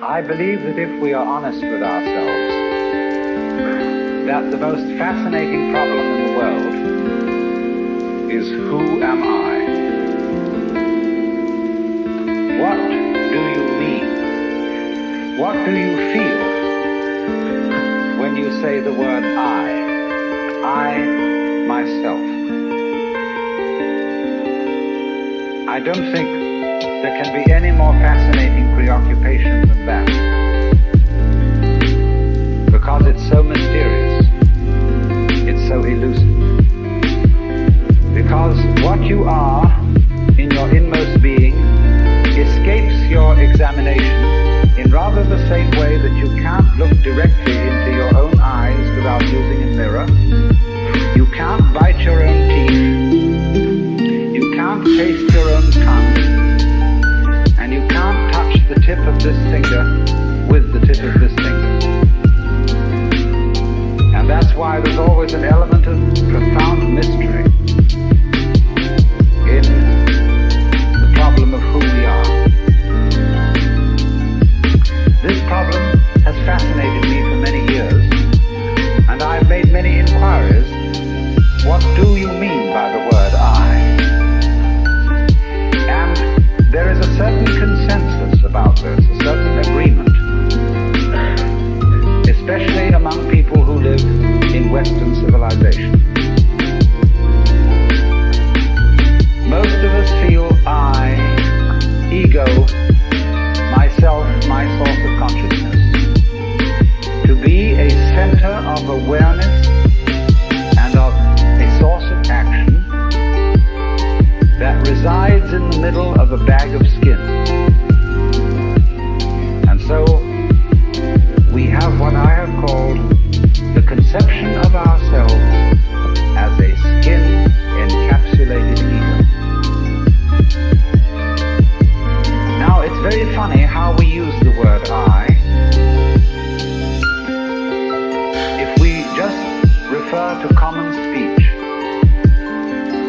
I believe that if we are honest with ourselves, that the most fascinating problem in the world is, who am I? What do you mean? What do you feel when you say the word I myself? I don't think there can be any more fascinating preoccupation than that, because it's so mysterious, it's so elusive. Because what you are in your inmost being escapes your examination in rather the same way that you can't look directly into your own eyes without using a mirror. You can't bite your own teeth. You can't taste your own tongue. And you can't touch the tip of this finger with the tip of this finger. And that's why there's always an element of profound mystery in the problem of who we are. This problem has fascinated me for many years, and I've made many inquiries. What do you mean by the word I? And there is a certain consensus about this, a certain agreement, especially among people who live in Western civilization. Most of us feel I, ego, myself, my source of consciousness, to be a center of awareness and of a source of action that resides in the middle of a bag of skin. And so we have what I have called the conception of ourselves as a skin-encapsulated ego. Now, it's very funny how we use the word I. If we just refer to common speech,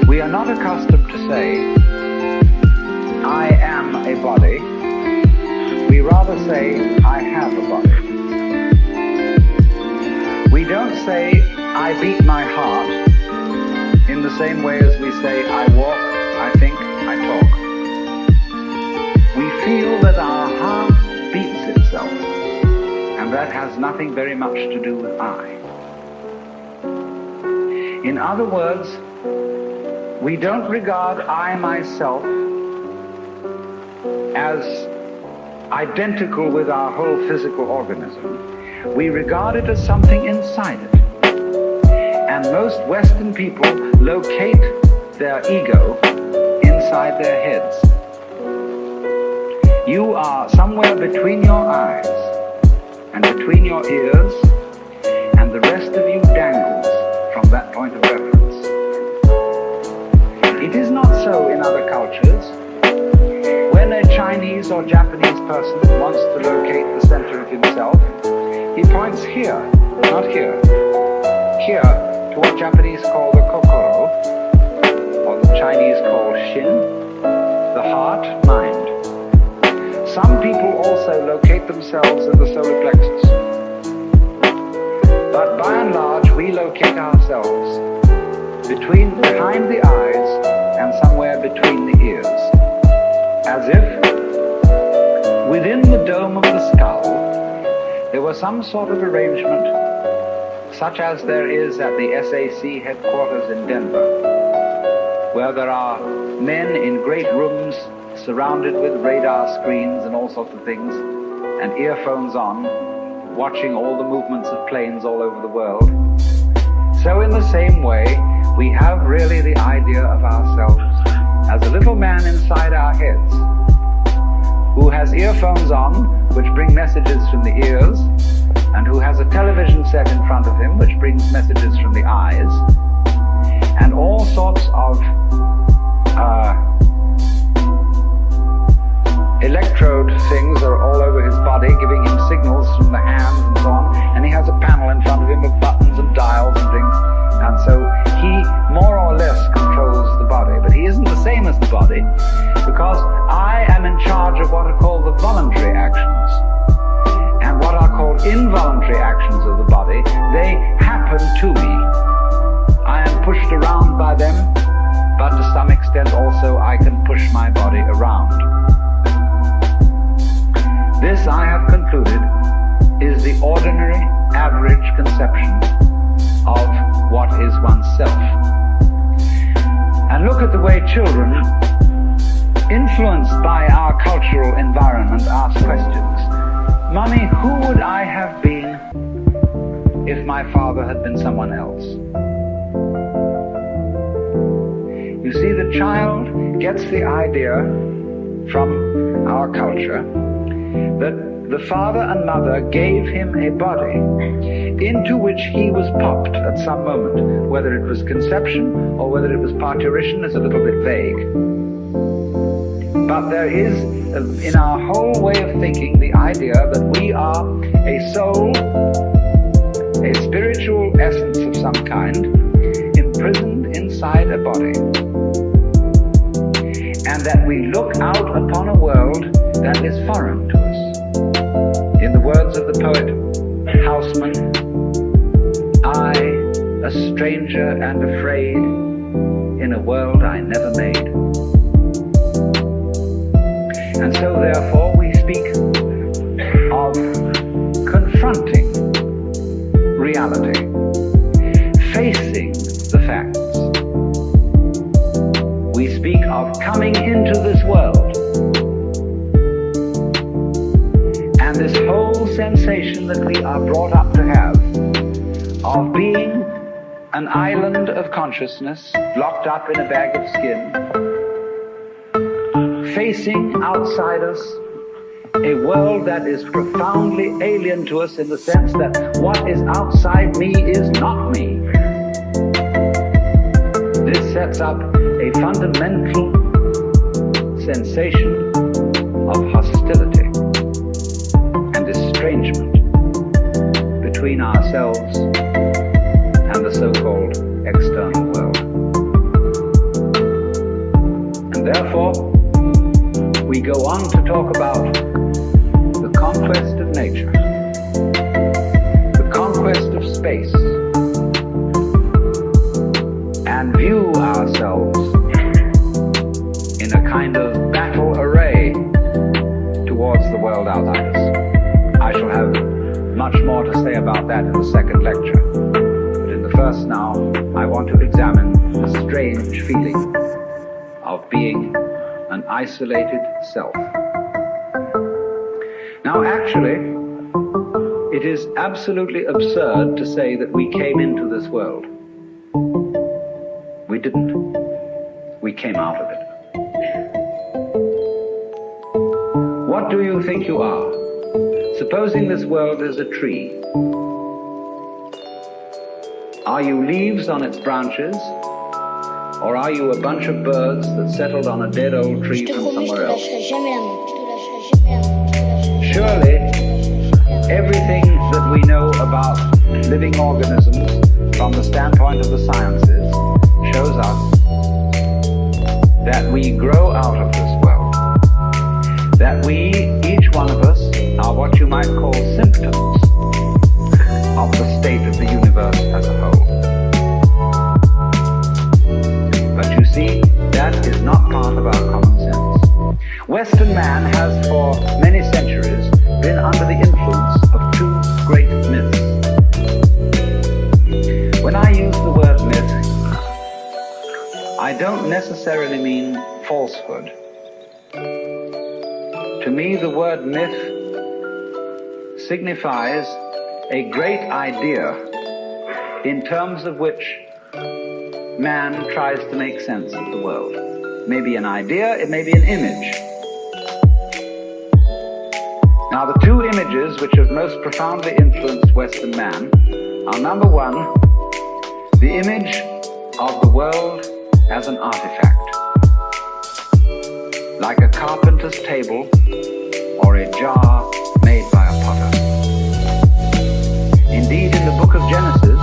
we are not accustomed to say, I am a body. We rather say, I have a body. We don't say, I beat my heart, in the same way as we say, I walk, I think, I talk. We feel that our heart beats itself, and that has nothing very much to do with I. In other words, we don't regard I myself as identical with our whole physical organism. We regard it as something inside it. And most Western people locate their ego inside their heads. You are somewhere between your eyes and between your ears, and the rest of you dangles from that point of reference. It is not so in other cultures. When a Chinese or Japanese person wants to locate the center of himself, he points here, not here, here to what Japanese call the kokoro, or the Chinese call shin, the heart, mind. Some people also locate themselves in the solar plexus. But by and large, we locate ourselves behind the eyes and somewhere between the ears, as if within the dome of the skull there was some sort of arrangement, such as there is at the SAC headquarters in Denver, where there are men in great rooms surrounded with radar screens and all sorts of things, and earphones on, watching all the movements of planes all over the world. So in the same way, we have really the idea of ourselves as a little man inside our heads, who has earphones on, which bring messages from the ears, and who has a television set in front of him, which brings messages from the eyes, and all sorts of electrode things are all over his body, giving him signals from the hands and so on, and he has a panel in front of him with buttons and dials and things, and so he more or less controls the body, but he isn't the same as the body, because I am in charge of what are called the voluntary actions. This, I have concluded, is the ordinary, average conception of what is oneself. And look at the way children, influenced by our cultural environment, ask questions. Mummy, who would I have been if my father had been someone else? You see, the child gets the idea from our culture that the father and mother gave him a body into which he was popped at some moment. Whether it was conception or whether it was parturition is a little bit vague. But there is, in our whole way of thinking, the idea that we are a soul, a spiritual essence of some kind, imprisoned inside a body. And that we look out upon a world that is foreign to us. In the words of the poet Houseman, I, a stranger and afraid, in a world I never made. And so therefore we speak of confronting reality, facing the facts. We speak of coming into this world. And this whole sensation that we are brought up to have of being an island of consciousness locked up in a bag of skin, facing outside us a world that is profoundly alien to us in the sense that what is outside me is not me. This sets up a fundamental sensation of hostility and estrangement between ourselves and the so-called external world. And therefore, we go on to talk about the conquest of nature, the conquest of space, and view ourselves in a kind of battle array towards the world outside us. I shall have much more to say about that in the second lecture. But in the first now, I want to examine the strange feeling of being an isolated self. Now actually, it is absolutely absurd to say that we came into this world. We didn't. We came out of it. What do you think you are? Supposing this world is a tree. Are you leaves on its branches? Or are you a bunch of birds that settled on a dead old tree from somewhere else? Surely, everything that we know about living organisms from the standpoint of the sciences shows us that we grow out of this world. That we, each one of us, are what you might call symptoms of the state of the universe as a whole. But you see, that is not part of our common sense. Western man has for many centuries been under the influence of two great myths. When I use the word myth, I don't necessarily mean falsehood. To me, the word myth signifies a great idea in terms of which man tries to make sense of the world. It may be an idea, it may be an image. Now, the two images which have most profoundly influenced Western man are, number one, the image of the world as an artifact, like a carpenter's table or a jar made by a potter. Indeed, in the book of Genesis,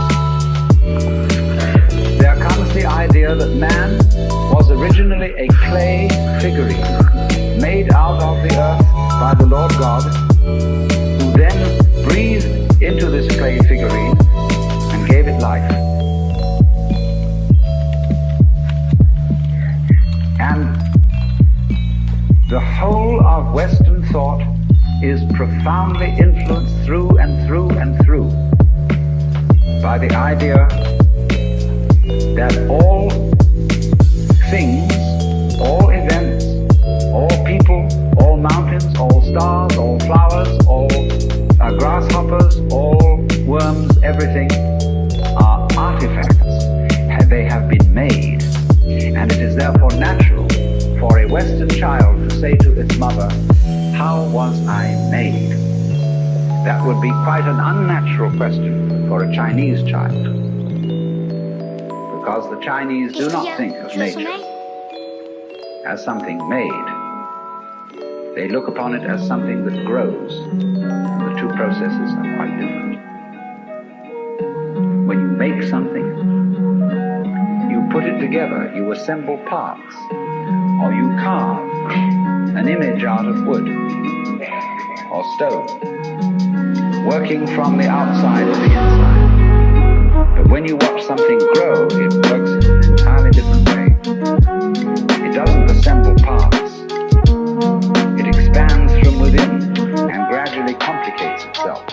there comes the idea that man was originally a clay figurine made out of the earth by the Lord God, who then breathed into this clay figurine and gave it life. And the whole of Western thought is profoundly influenced through and through and through by the idea that all things, all events, all people, all mountains, all stars, all flowers, all grasshoppers, all worms, everything are artifacts. They have been made, and it is therefore natural for a Western child to say to its mother, "How was I made?" That would be quite an unnatural question for a Chinese child, because the Chinese do not think of nature as something made. They look upon it as something that grows. The two processes are quite different. When you make something, you put it together, you assemble parts, or you carve an image out of wood or stone, working from the outside to the inside. But when you watch something grow, it works in an entirely different way. It doesn't assemble parts. It expands from within and gradually complicates itself,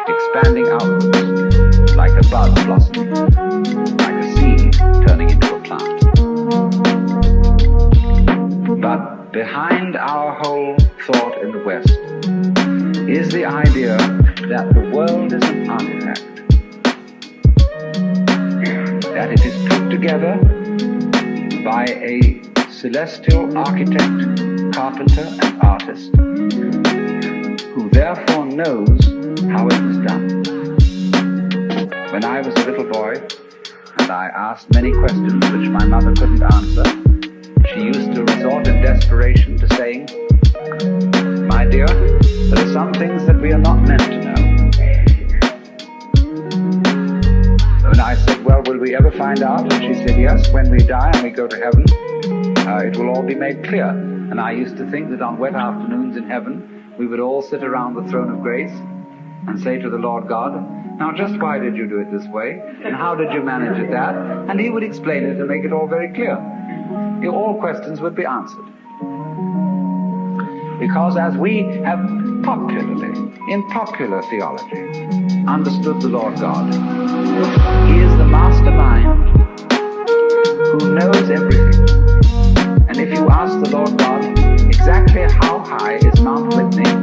expanding outwards like a bud blossoming, like a seed turning into a plant. But behind our whole thought in the West is the idea that the world is an artifact, that it is put together by a celestial architect, carpenter, and artist, who therefore knows how it was done. When I was a little boy, and I asked many questions which my mother couldn't answer, she used to resort in desperation to saying, "My dear, there are some things that we are not meant to know." And I said, "Well, will we ever find out?" And she said, "Yes, when we die and we go to heaven, it will all be made clear." And I used to think that on wet afternoons in heaven, we would all sit around the throne of grace and say to the Lord God, "Now just why did you do it this way? And how did you manage it that?" And he would explain it and make it all very clear. All questions would be answered. Because as we have popularly, in popular theology, understood the Lord God, he is the mastermind who knows everything. And if you ask the Lord God exactly how high is Mount Whitney,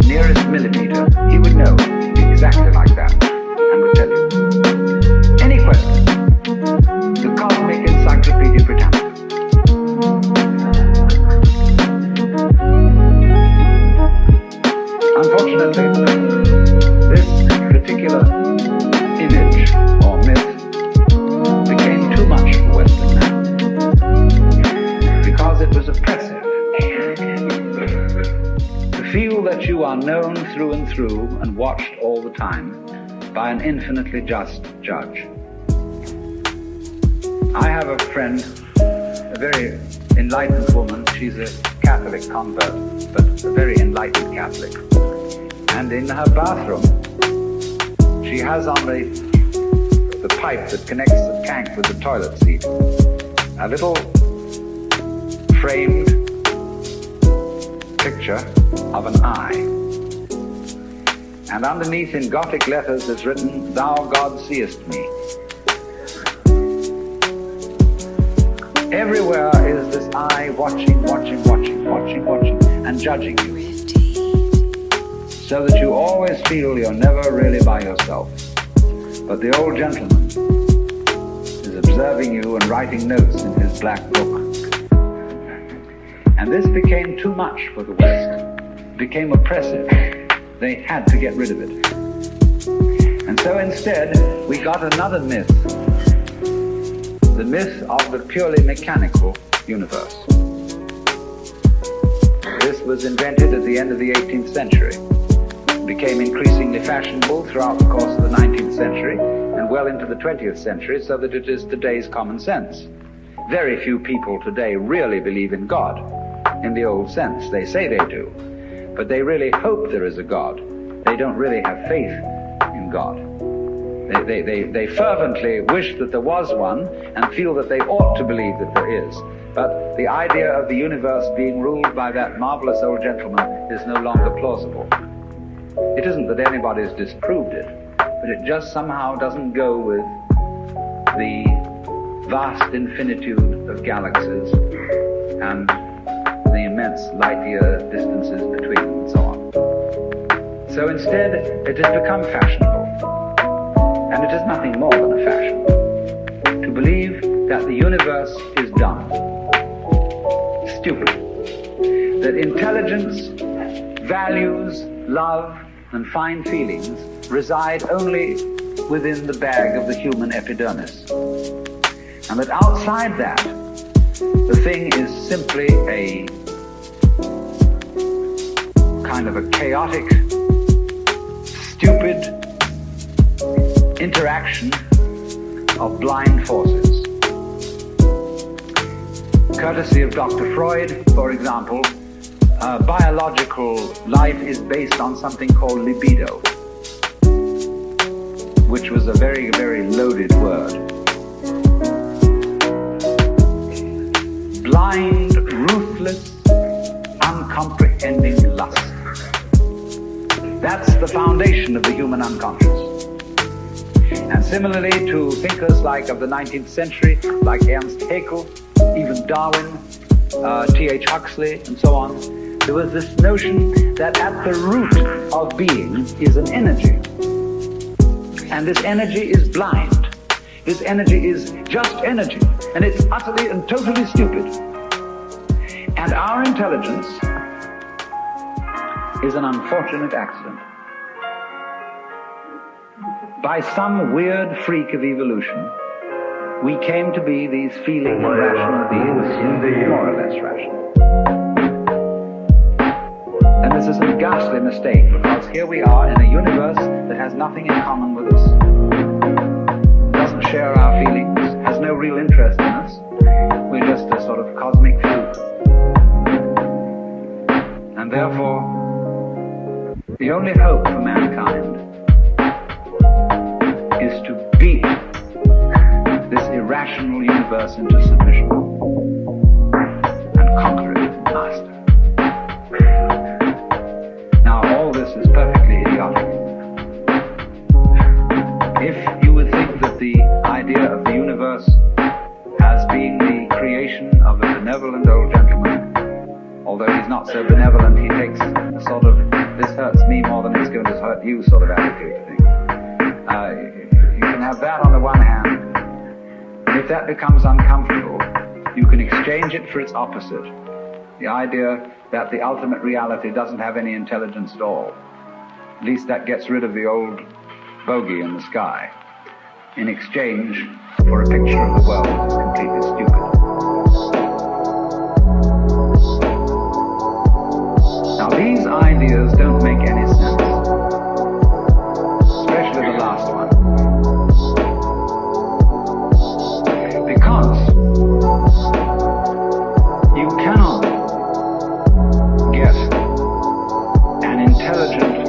nearest millimeter, he would know exactly like that and would tell you. Any question, the Cosmic Encyclopedia Britannica. Unfortunately, this particular image or myth became too much for Western man because it was oppressive. To feel that you are known through and through and watched all the time by an infinitely just judge. I have a friend, a very enlightened woman. She's a Catholic convert, but a very enlightened Catholic. And in her bathroom, she has on the pipe that connects the tank with the toilet seat, a little framed picture of an eye. And underneath in Gothic letters is written, "Thou God seest me." Everywhere is this eye watching, and judging you, so that you always feel you're never really by yourself. But the old gentleman is observing you and writing notes in his black book. And this became too much for the West. It became oppressive. They had to get rid of it. And so instead, we got another myth. The myth of the purely mechanical universe. This was invented at the end of the 18th century. It became increasingly fashionable throughout the course of the 19th century and well into the 20th century, so that it is today's common sense. Very few people today really believe in God in the old sense. They say they do, but they really hope there is a God. They don't really have faith in God. They fervently wish that there was one and feel that they ought to believe that there is. But the idea of the universe being ruled by that marvelous old gentleman is no longer plausible. It isn't that anybody's disproved it, but it just somehow doesn't go with the vast infinitude of galaxies and the immense light-year distances between them and so on. So instead, it has become fashionable, and it is nothing more than a fashion, to believe that the universe is dumb, stupid, that intelligence, values, love, and fine feelings reside only within the bag of the human epidermis, and that outside that, the thing is simply a kind of a chaotic, stupid interaction of blind forces. Courtesy of Dr. Freud, for example, biological life is based on something called libido, which was a very, very loaded word. Blind, ruthless, uncomprehending lust. That's the foundation of the human unconscious. And similarly to thinkers like of the 19th century, like Ernst Haeckel, even Darwin, T.H. Huxley, and so on, there was this notion that at the root of being is an energy. And this energy is blind. This energy is just energy. And it's utterly and totally stupid. And our intelligence is an unfortunate accident. By some weird freak of evolution, we came to be these feeling rational beings, more or less rational. And this is a ghastly mistake, because here we are in a universe that has nothing in common with us, doesn't share our feelings, has no real interest in us. We're just a sort of cosmic fluke. And therefore, the only hope for mankind is to beat this irrational universe into submission and conquer it, master. Now, all this is perfectly idiotic. If you would think that the idea of the universe as being the creation of a benevolent old gentleman, although he's not so benevolent, he takes a sort of, this hurts me more than it's going to hurt you sort of attitude to things. You can have that on the one hand, and if that becomes uncomfortable, you can exchange it for its opposite. The idea that the ultimate reality doesn't have any intelligence at all. At least that gets rid of the old bogey in the sky, in exchange for a picture of the world that is completely stupid. Now, these ideas don't make any sense, especially the last one. Because you cannot get an intelligent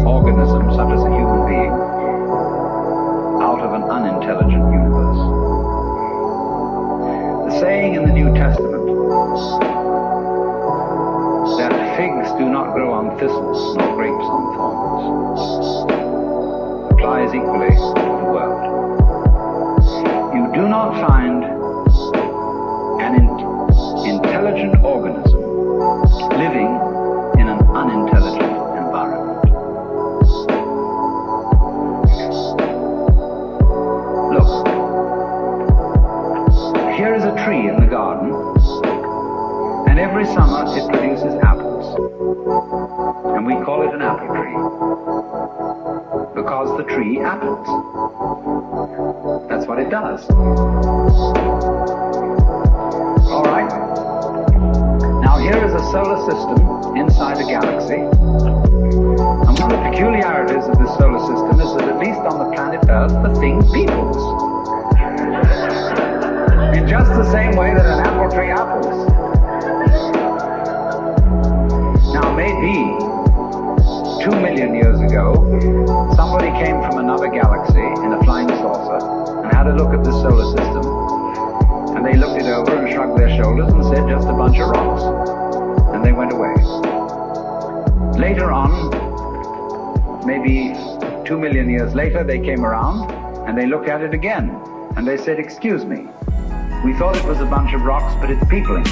organism such as a human being out of an unintelligent universe. The saying in the New Testament that figs do not grow on thistles nor grapes on thorns applies equally to the world. You do not find an intelligent organism living in an unintelligent environment. Look, here is a tree in the garden, and every summer it produces apples, and we call it an apple tree, because the tree apples. That's what it does. All right. Now here is a solar system inside a galaxy, and one of the peculiarities of this solar system is that at least on the planet Earth, the thing peoples. In just the same way that an apple tree apples. Now maybe 2 2 million years ago, somebody came from another galaxy in a flying saucer and had a look at this solar system, and they looked it over and shrugged their shoulders and said, just a bunch of rocks, and they went away. Later on, maybe 2 million years later, they came around and they looked at it again, and they said, excuse me, we thought it was a bunch of rocks, but it's peopling.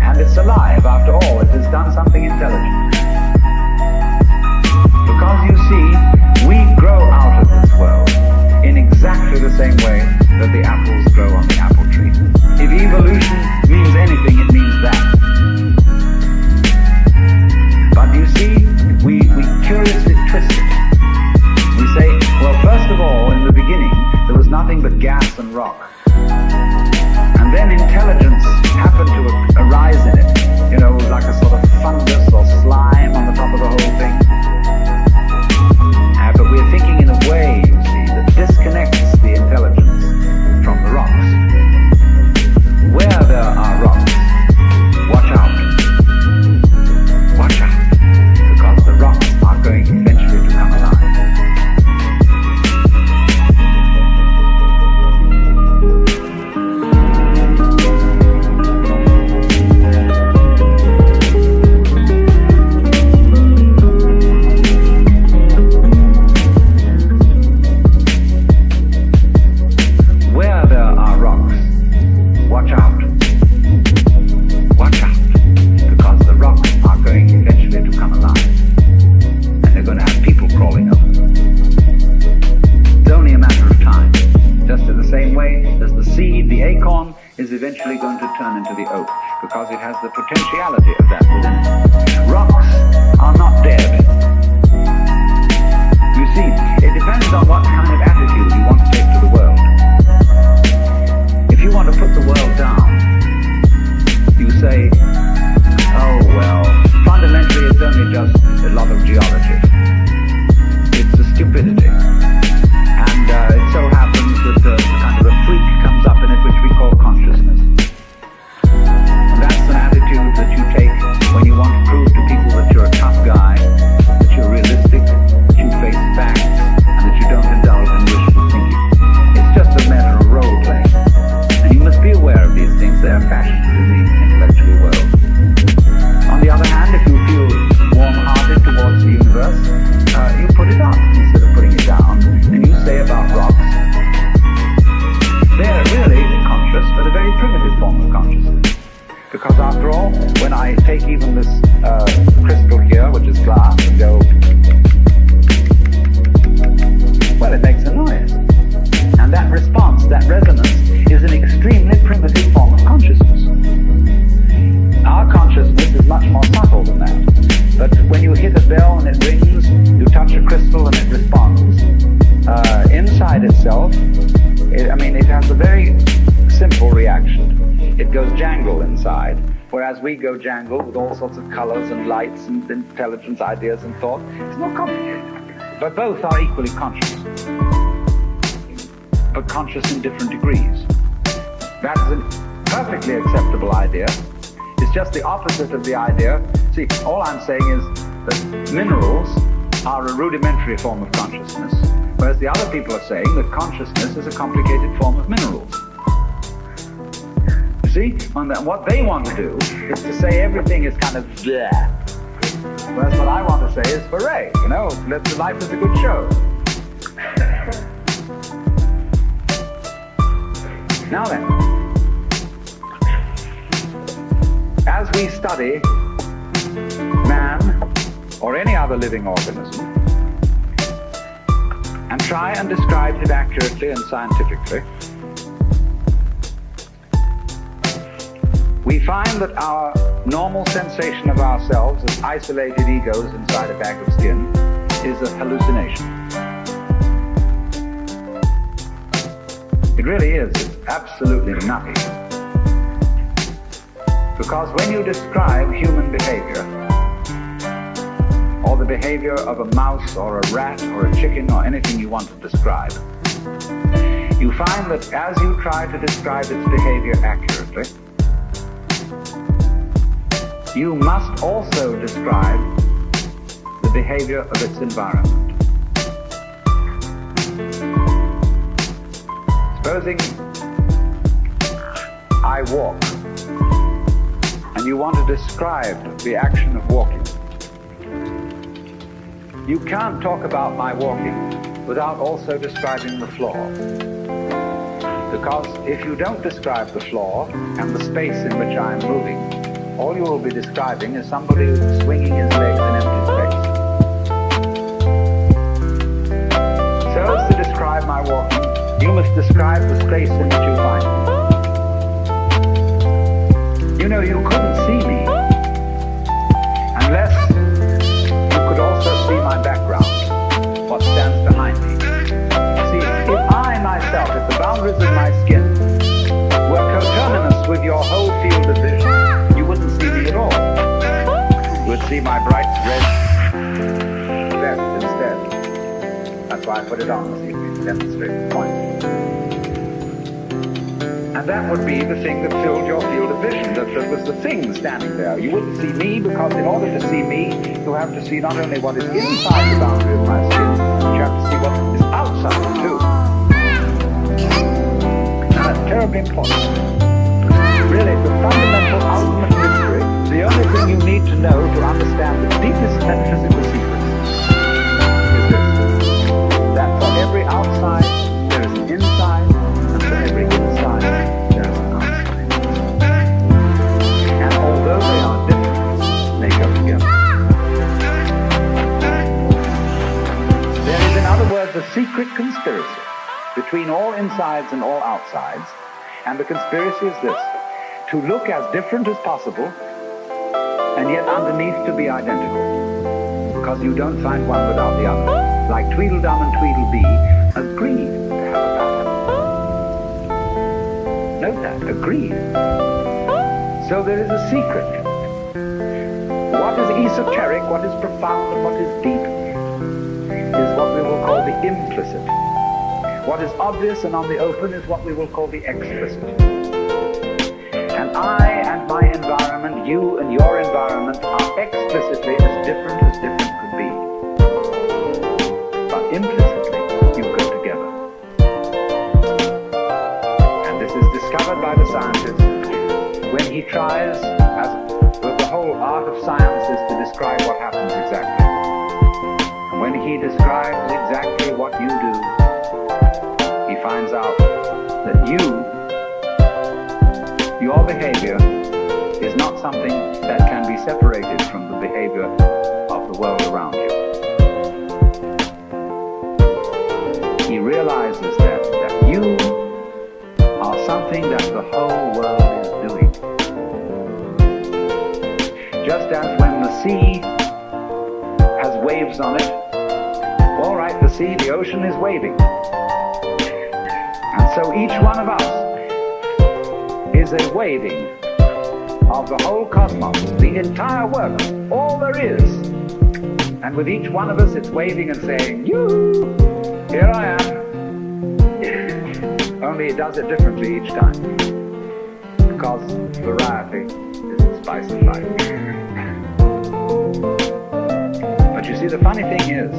And it's alive, after all, it has done something intelligent. Because you see, we grow out of this world in exactly the same way that the apples grow on the apple tree. If evolution means anything, it means that. But you see, we curiously twist it. We say, well, first of all, in the beginning, there was nothing but gas and rock. And then intelligence happened to arise in it, like a sort of fungus or slime on the top of the whole thing. But we're thinking in a way, you see, that disconnects the intelligence from the rocks. Where there are rocks, watch out. Watch out, because the rocks are going eventually to come alive. Eventually going to turn into the oak, because it has the potentiality of that within it. Rocks are not dead. You see, it depends on what kind of attitude you want to take to the world. If you want to put the world down, you say, oh well, fundamentally it's only just a lot of geology. It's a stupidity. And it so happens that kind of a freak comes up in it which we call consciousness. And that's an attitude that you take when you want to prove to people that you're a tough guy, that you're realistic, that you face facts, and that you don't indulge in wishful thinking. It's just a matter of role playing. And you must be aware of these things. They are fashioned in the intellectual world. On the other hand, if you feel warm-hearted towards the universe, you put it up instead of putting it down, and you say about rocks, they're really conscious, but a very primitive form of consciousness. Because after all, when I take even this crystal here, which is glass, and go, well, it makes a noise. And that response, that resonance, is an extremely primitive form of consciousness. Our consciousness is much more subtle than that. But when you hit a bell and it rings, you touch a crystal and it responds. Inside itself, it has a very simple reaction. It goes jangle inside, whereas we go jangle with all sorts of colors and lights and intelligence, ideas and thought. It's more complicated. But both are equally conscious, but conscious in different degrees. That's a perfectly acceptable idea. It's just the opposite of the idea. See, all I'm saying is that minerals are a rudimentary form of consciousness, whereas the other people are saying that consciousness is a complicated form of minerals. You see, what they want to do is to say everything is kind of bleh. Whereas what I want to say is hooray, life is a good show. Now then, as we study man or any other living organism and try and describe it accurately and scientifically, we find that our normal sensation of ourselves as isolated egos inside a bag of skin is a hallucination. It really is. It's absolutely nutty. Because when you describe human behavior, or the behavior of a mouse or a rat or a chicken or anything you want to describe, you find that as you try to describe its behavior accurately, you must also describe behavior of its environment. Supposing I walk, and you want to describe the action of walking. You can't talk about my walking without also describing the floor. Because if you don't describe the floor and the space in which I am moving, all you will be describing is somebody who's swinging his legs in empty space. So as to describe my walking, you must describe the space in which you find me. You know, you couldn't see me unless you could also see my background, what stands behind me. See, if I myself, if the boundaries of my skin were coterminous with your whole field of vision, you wouldn't see me at all. You would see my bright red vest instead. That's why I put it on this evening, to demonstrate the point. And that would be the thing that filled your field of vision, that was the thing standing there. You wouldn't see me because in order to see me, you have to see not only what is inside the boundary of my skin, but you have to see what is outside too. Now that's terribly important. Really, the fundamental, ultimate mystery, the only thing you need to know to understand the deepest metaphysical secrets is this, that for every outside, there is an inside, and for every inside, there is an outside. And although they are different, they go together. There is, in other words, a secret conspiracy between all insides and all outsides, and the conspiracy is this: to look as different as possible, and yet underneath to be identical, because you don't find one without the other. Like Tweedledum and Tweedledee agreed to have a pattern. Note that, agreed. So there is a secret. What is esoteric, what is profound, and what is deep is what we will call the implicit. What is obvious and on the open is what we will call the explicit. And I and my environment, you and your environment are explicitly as different could be. But implicitly, you go together. And this is discovered by the scientist when he tries, as with the whole art of science is to describe what happens exactly. And when he describes exactly what you do, he finds out that your behavior is not something that can be separated from the behavior of the world around you. He realizes that you are something that the whole world is doing. Just as when the sea has waves on it, all right, the ocean is waving. And so each one of us is a waving of the whole cosmos, the entire works, all there is. And with each one of us, it's waving and saying, "You, here I am." Only it does it differently each time, because variety is the spice of life. But you see, the funny thing is,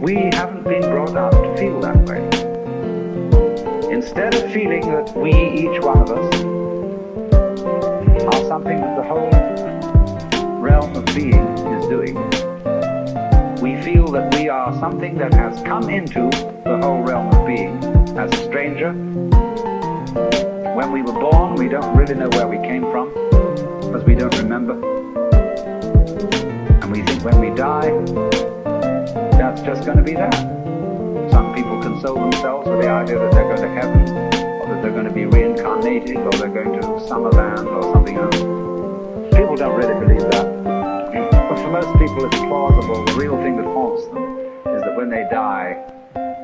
we haven't been brought up to feel that way. Instead of feeling that we, each one of us, are something that the whole realm of being is doing, we feel that we are something that has come into the whole realm of being as a stranger. When we were born, we don't really know where we came from, because we don't remember. And we think when we die, that's just going to be that. Some people console themselves with the idea that they're going to heaven, or that they're going to be reincarnated, or they're going to Summerland, or something else. People don't really believe that. But for most people it's plausible. The real thing that haunts them is that when they die,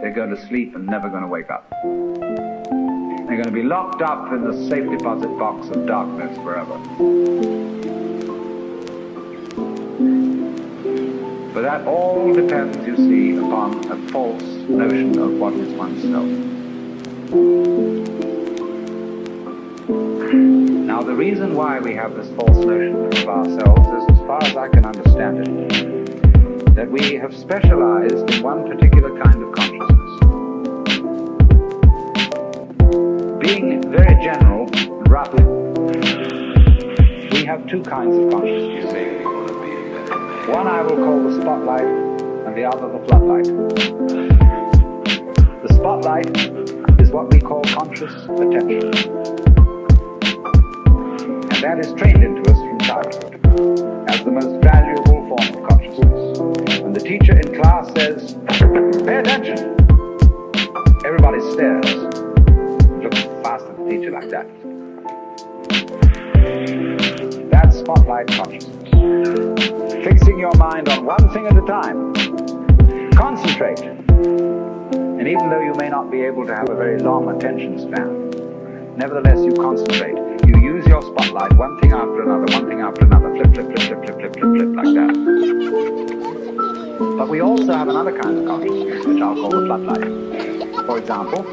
they're going to sleep and never going to wake up. They're going to be locked up in the safe deposit box of darkness forever. But that all depends, you see, upon a false notion of what is oneself. Now, the reason why we have this false notion of ourselves is, as far as I can understand it, that we have specialized in one particular kind of consciousness. Being very general, roughly, we have two kinds of consciousness. One I will call the spotlight, and the other the floodlight. The spotlight is what we call conscious attention. And that is trained into us from childhood as the most valuable form of consciousness. When the teacher in class says, "Pay attention," everybody stares. Looks fast at the teacher like that. That's spotlight consciousness. Fixing your mind on one thing at a time. Concentrate. And even though you may not be able to have a very long attention span, nevertheless you concentrate. You use your spotlight, one thing after another, flip, like that. But we also have another kind of consciousness, which I'll call the floodlight. For example,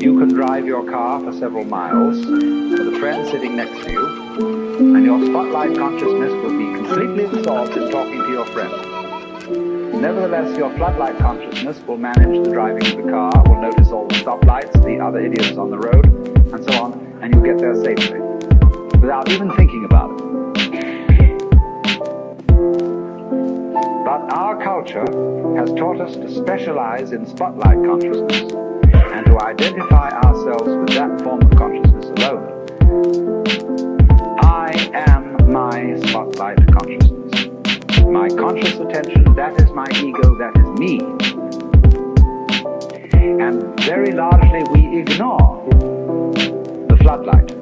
you can drive your car for several miles with a friend sitting next to you, and your spotlight consciousness will be completely absorbed in talking to your friend. Nevertheless, your floodlight consciousness will manage the driving of the car, will notice all the stoplights, the other idiots on the road, and so on, and you'll get there safely, without even thinking about it. But our culture has taught us to specialize in spotlight consciousness, and to identify ourselves with that form of consciousness alone. I am my spotlight consciousness. My conscious attention, that is my ego, that is me. And very largely we ignore the floodlight.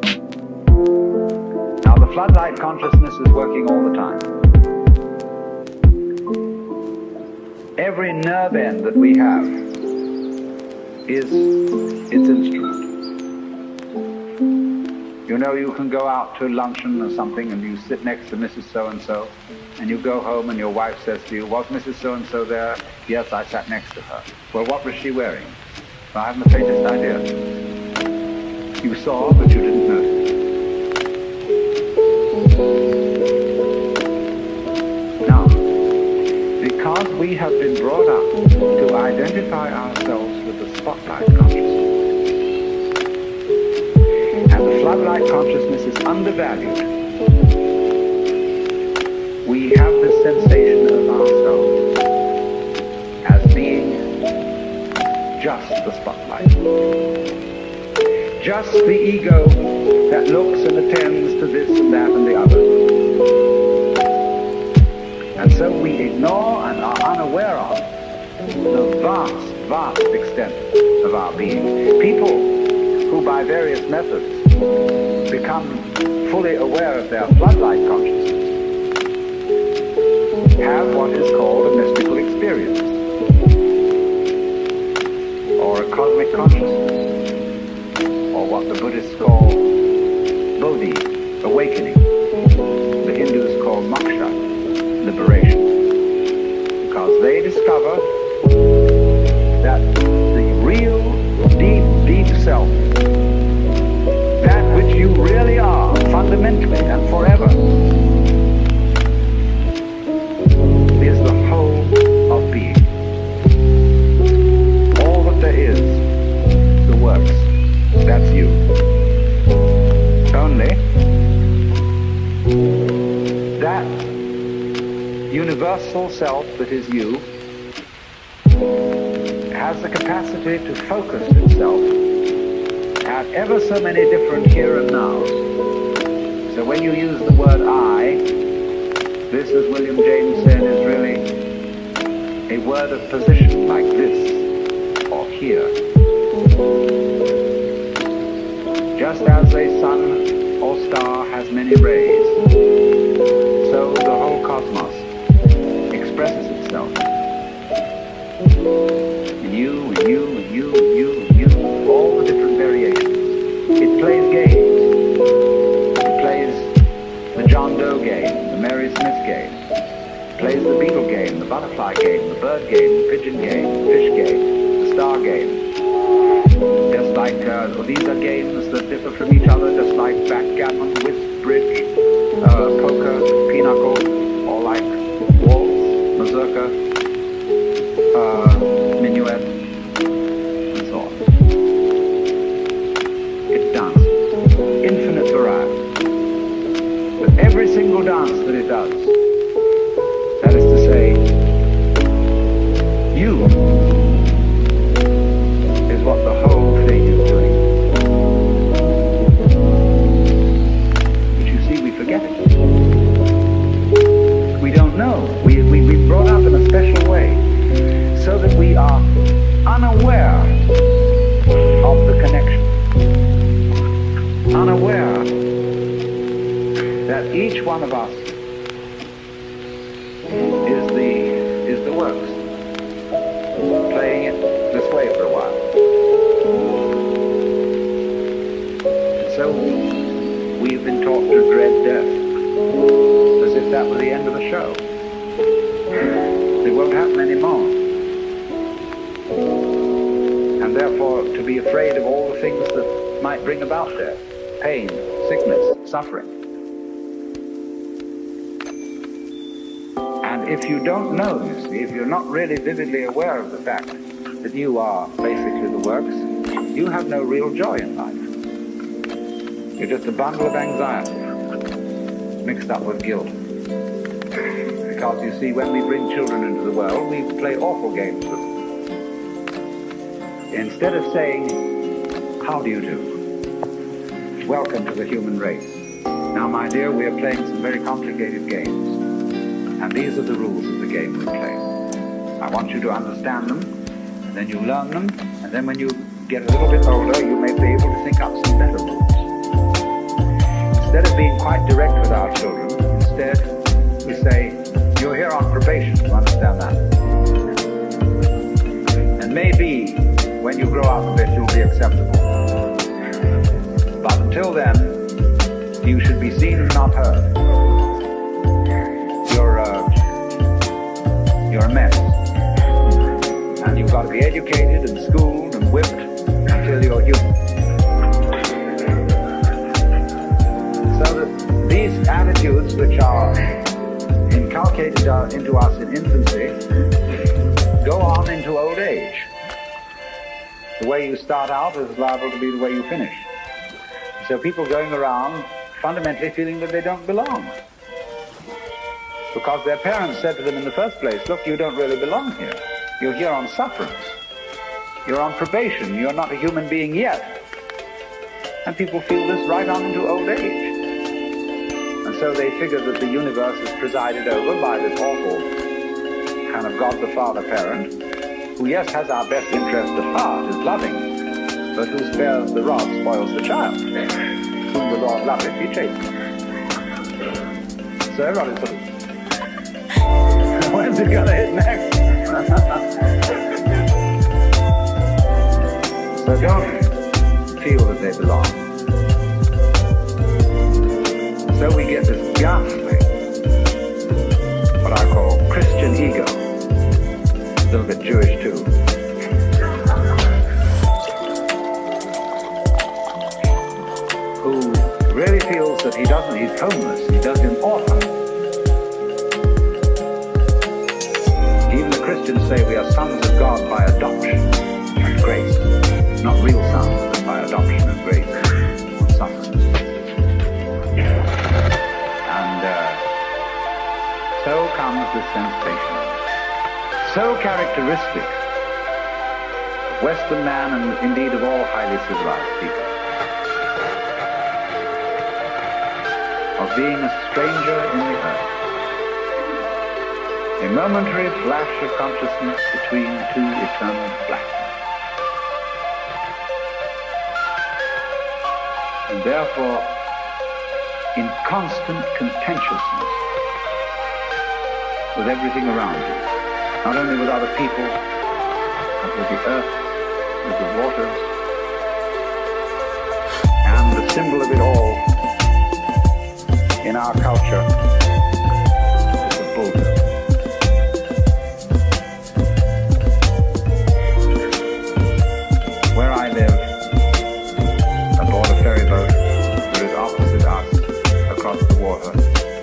Now the floodlight consciousness is working all the time. Every nerve end that we have is its instrument. You know, you can go out to luncheon or something and you sit next to Mrs. So-and-so, and you go home and your wife says to you, "Was Mrs. So-and-so there?" "Yes, I sat next to her." "Well, what was she wearing?" "I haven't the faintest idea." You saw, but you didn't notice. Now, because we have been brought up to identify ourselves with the spotlight consciousness, and the floodlight consciousness is undervalued, we have this sensation of ourselves as being just the spotlight. Just the ego that looks and attends to this and that and the other. And so we ignore and are unaware of the vast, vast extent of our being. People who by various methods become fully aware of their floodlight consciousness have what is called a mystical experience, or a cosmic consciousness, or what the Buddhists call bodhi, awakening. The Hindus call moksha, liberation, because they discover that the real, deep, deep self, that which you really are, fundamentally and forever, is the whole of being. All that there is, the works, that's you. Only that universal self that is you has the capacity to focus itself at ever so many different here and nows. So when you use the word I, this, as William James said, is really a word of position, like this or here. Just as a sun or star has many rays, so the whole cosmos expresses itself in you, in you, in you, in you, in you, all the different variations. It plays games. It plays the John Doe game, the Mary Smith game. It plays the beetle game, the butterfly game, the bird game, the pigeon game, the fish game, the star game. Just like, these are games that differ from each other, just like backgammon, whist, bridge, poker, pinochle, or like waltz, mazurka, minuet, and so on. It's dance. Infinite variety. But every single dance that it does, that is to say, you is what the whole thing is doing. But you see, we forget it. We don't know. We've been brought up in a special way so that we are unaware of the connection. Unaware that each one of us is the works, playing it this way for a while. And so we've been taught to dread death, as if that were the end of the show. It won't happen anymore. And therefore to be afraid of all the things that might bring about death, pain, sickness, suffering. And if you don't know, you see, if you're not really vividly aware of the fact that you are basically the works, you have no real joy in life. You're just a bundle of anxiety mixed up with guilt. Because you see, when we bring children into the world, we play awful games with them. Instead of saying, how do you do? Welcome to the human race. Now, my dear, we are playing some very complicated games. And these are the rules of the game we play. I want you to understand them, and then you learn them, and then when you get a little bit older, you may be able to think up some better rules. Instead of being quite direct with our children, instead we say, you're here on probation, you understand that? And maybe when you grow up a bit, you'll be acceptable. But until then, you should be seen and not heard. You're a mess. And you've got to be educated and schooled and whipped until you're human. So that these attitudes which are inculcated into us in infancy go on into old age. The way you start out is liable to be the way you finish. So people going around fundamentally feeling that they don't belong. Because their parents said to them in the first place, look, you don't really belong here. You're here on sufferance. You're on probation. You're not a human being yet. And people feel this right on into old age. And so they figure that the universe is presided over by this awful kind of God the Father parent, who, yes, has our best interest at heart, is loving, but who spares the rod, spoils the child. Whom the Lord loveth, he chastens. So everybody's sort of, when's it gonna hit next? So don't feel that they belong. So we get this ghastly, what I call Christian ego, a little bit Jewish too, who really feels that he's homeless, he's an orphan. Even the Christians say we are sons of God by adoption and grace. Not real sons, but by adoption and grace and suffering. And so comes this sensation, so characteristic of Western man and indeed of all highly civilized people, of being a stranger in the earth. A momentary flash of consciousness between two eternal blackness. And therefore, in constant contentiousness with everything around you. Not only with other people, but with the earth, with the waters, and the symbol of it all in our culture is the bull. Where I live, aboard a ferry boat, there is opposite us, across the water,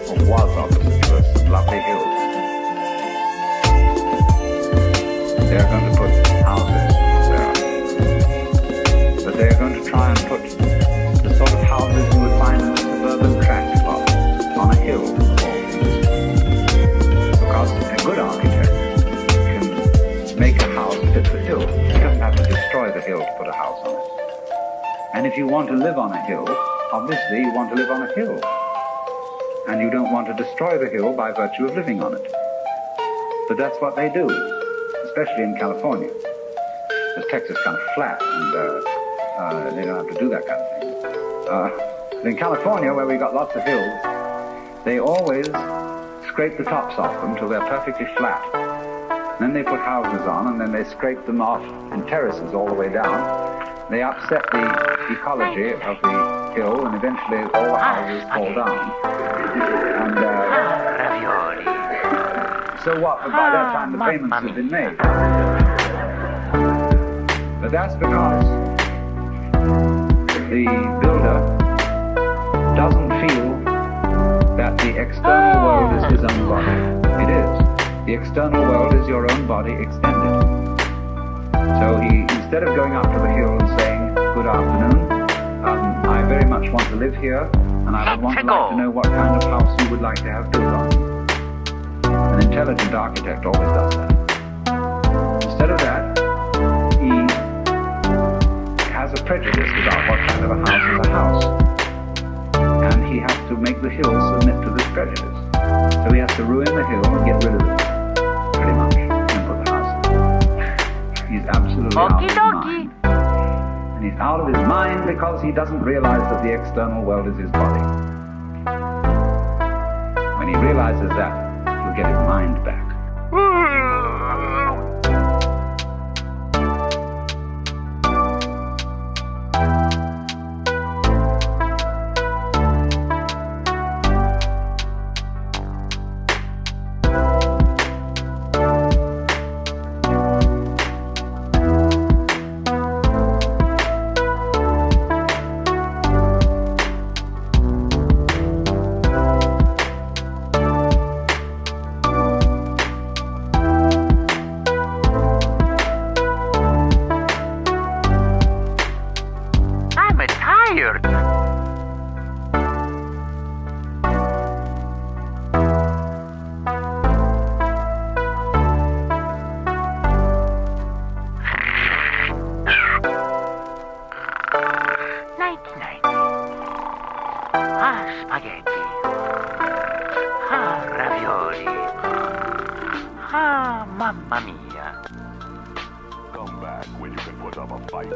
or was opposite to us, some lovely hills. They are going to put houses there. But they are going to try and put the sort of houses you would find in a suburban tract plot on a hill, of all things. Because a good architect can make a house fit the hill. He doesn't have to destroy the hill to put a house on it. And if you want to live on a hill, obviously you want to live on a hill. And you don't want to destroy the hill by virtue of living on it. But that's what they do, especially in California. Because Texas is kind of flat, and they don't have to do that kind of thing. But in California, where we've got lots of hills, they always scrape the tops off them till they're perfectly flat. Then they put houses on, and then they scrape them off in terraces all the way down. They upset the ecology of the hill, and eventually all the houses fall down. And so what? But by that time the payments have been made. But that's because the builder doesn't feel that the external world is his own body. It is. The external world is your own body extended. So he, instead of going up to the hill and saying, good afternoon, I very much want to live here, and I would like to know what kind of house you would like to have built on. An intelligent architect always does that. Instead of that, he has a prejudice about what kind of a house is a house. And he has to make the hill submit to this prejudice. So he has to ruin the hill and get rid of it, pretty much, and put the house in. He's absolutely out of his mind. And he's out of his mind because he doesn't realize that the external world is his body. When he realizes that, he'll get his mind back. Mamma mia. Come back when you can put up a fight.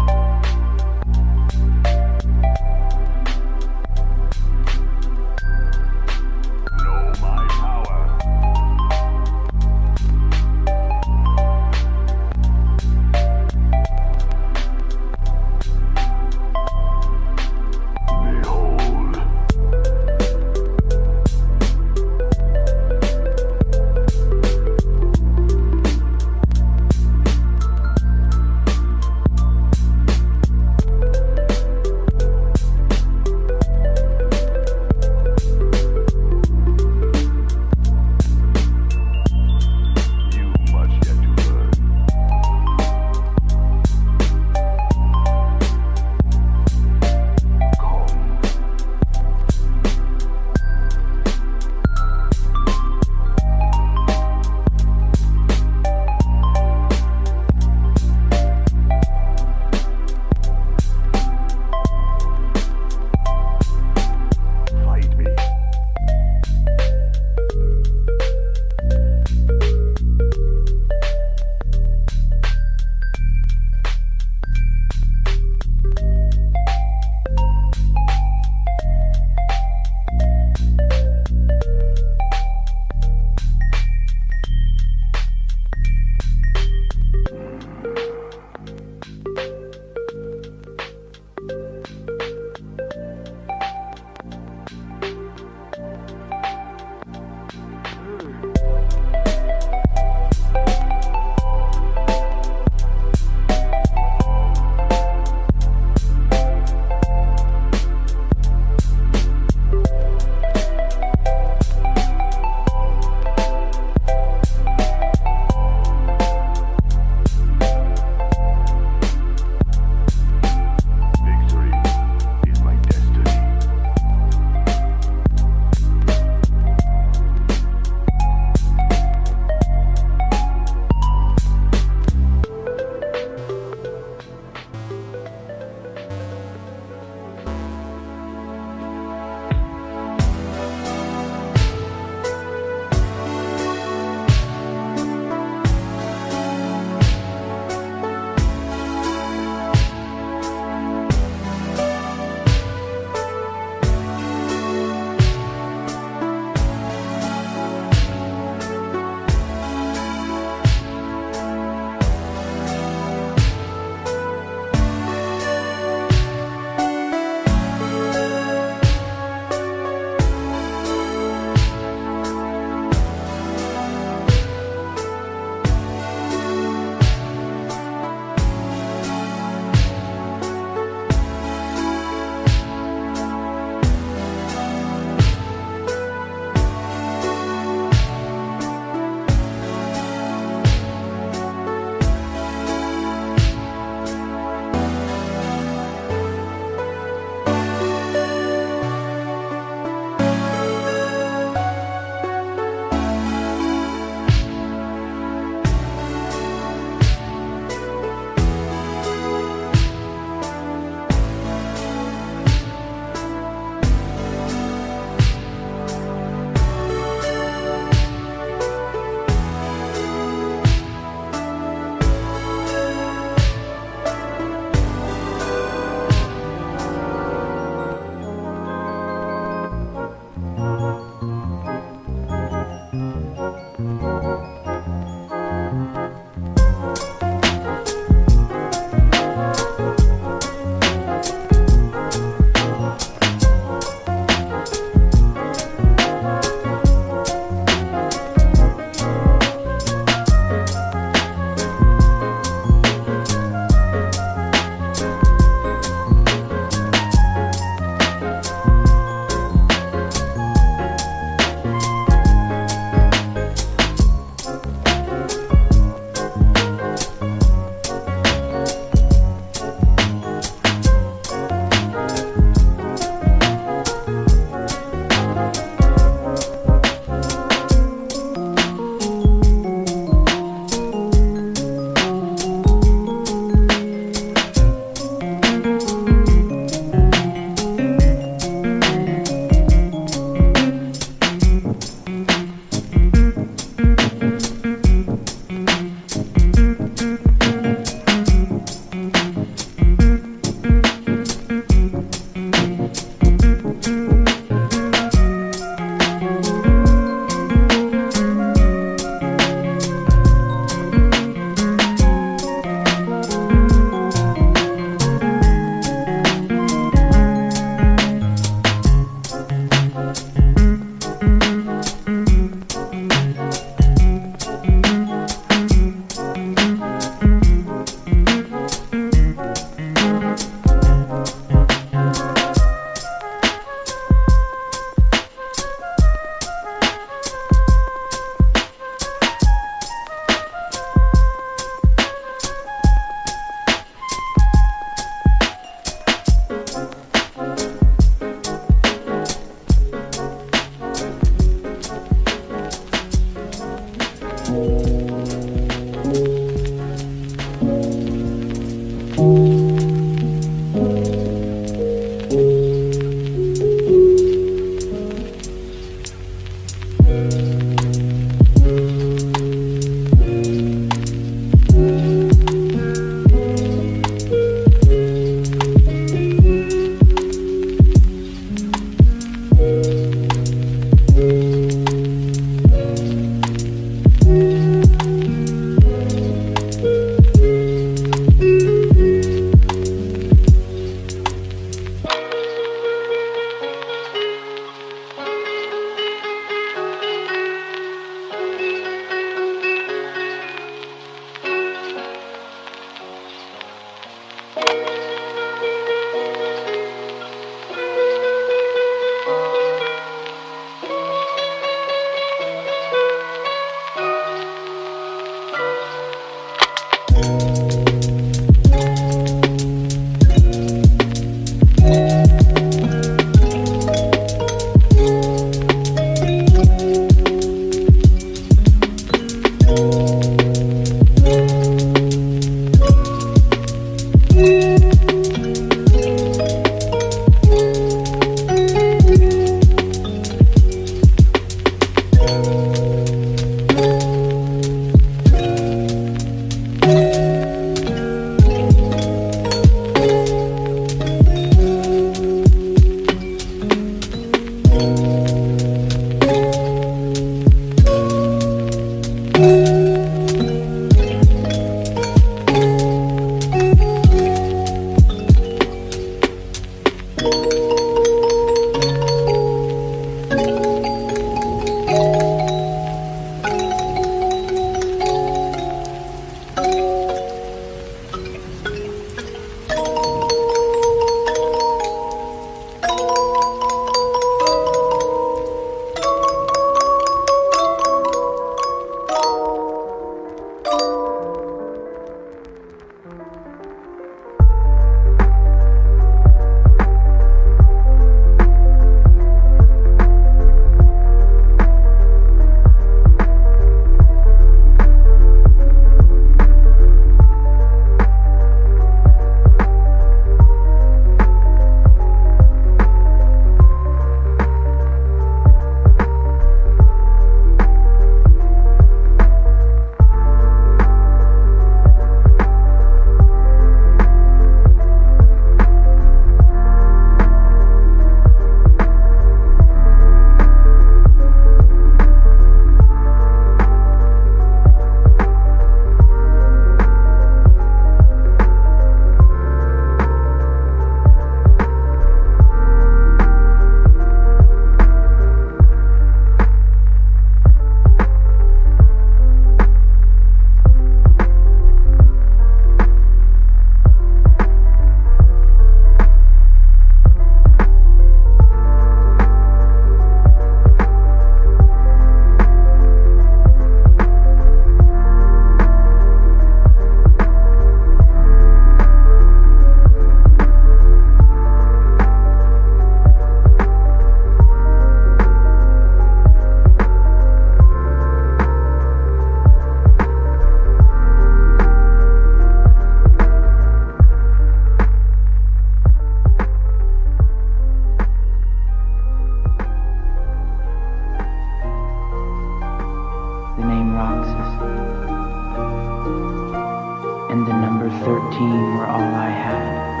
and the number 13 were all I had.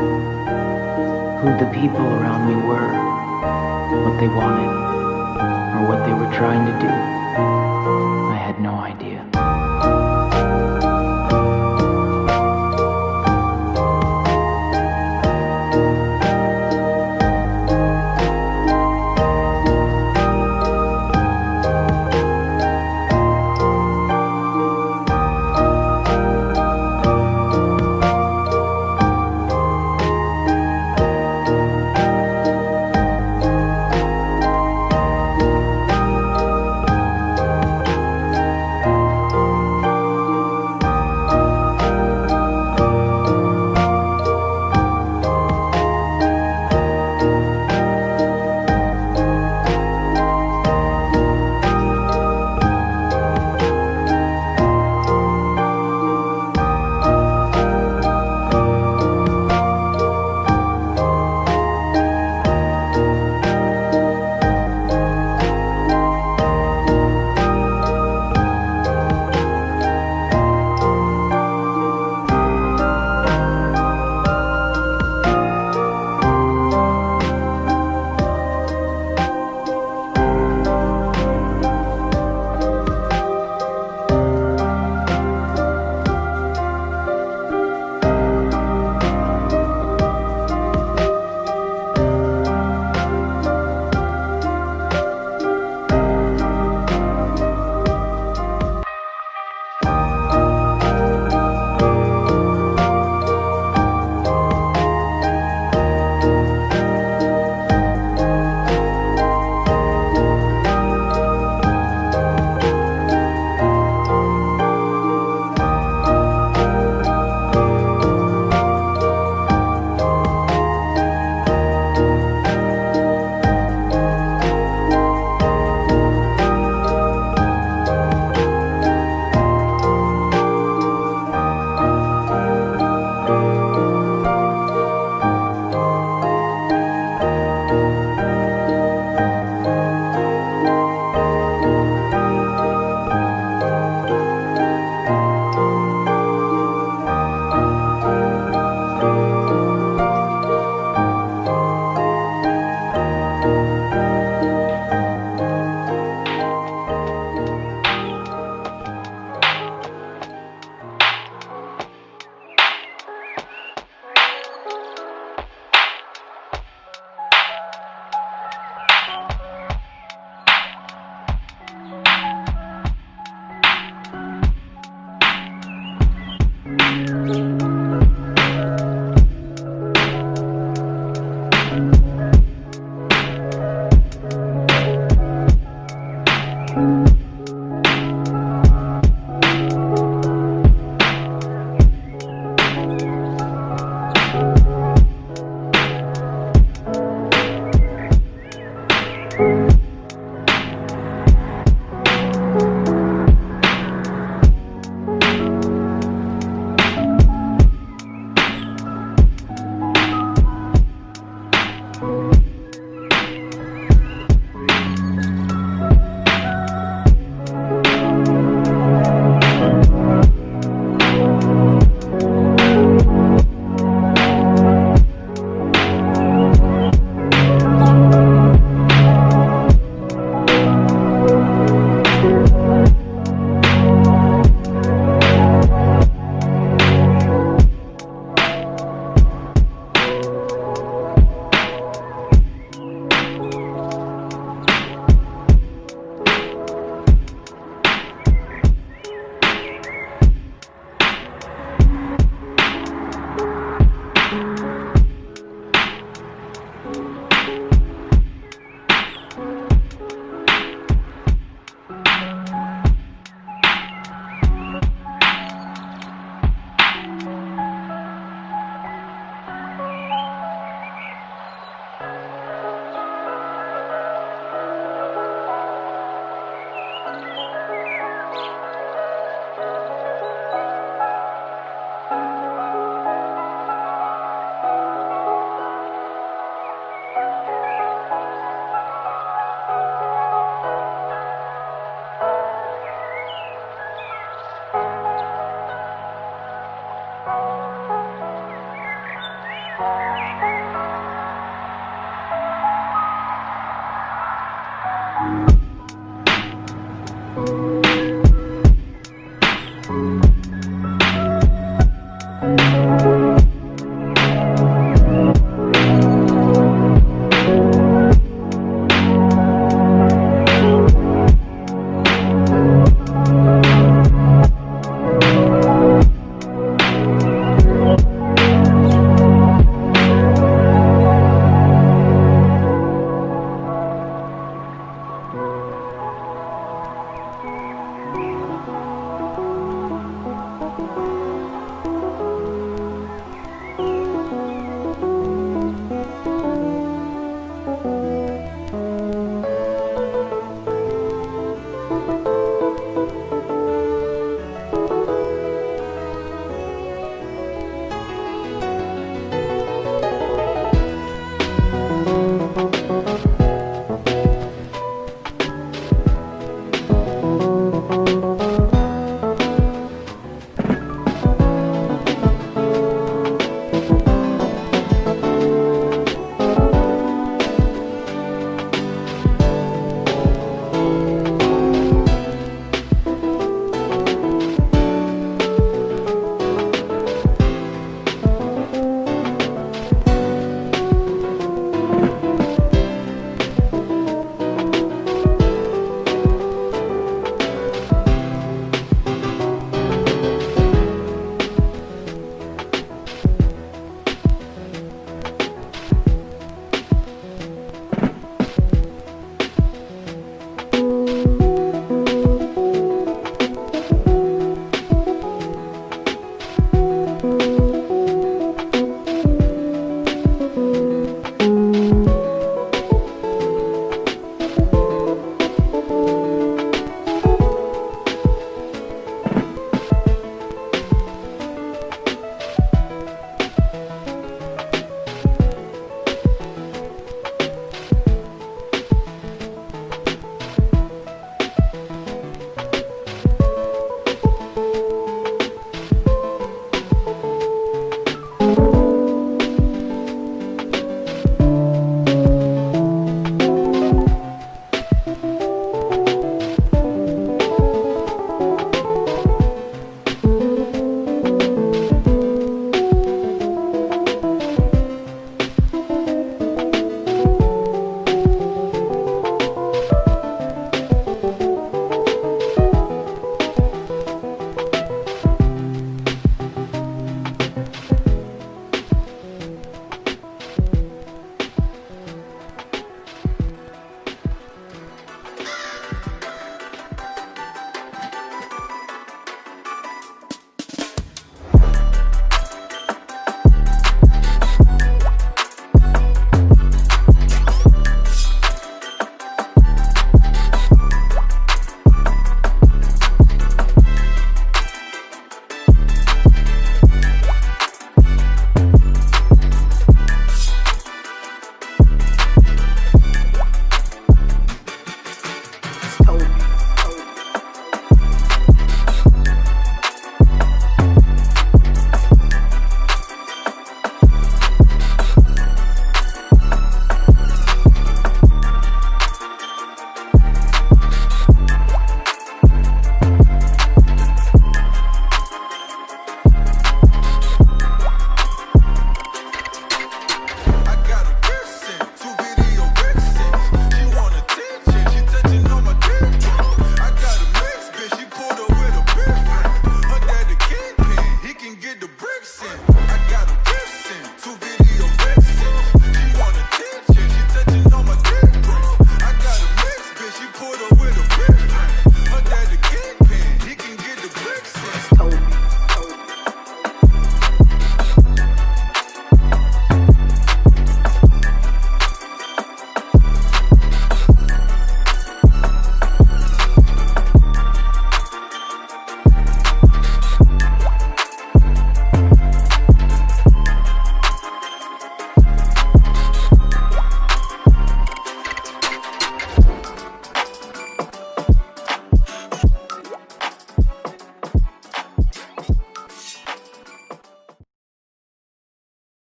Who the people around me were, what they wanted, or what they were trying to do.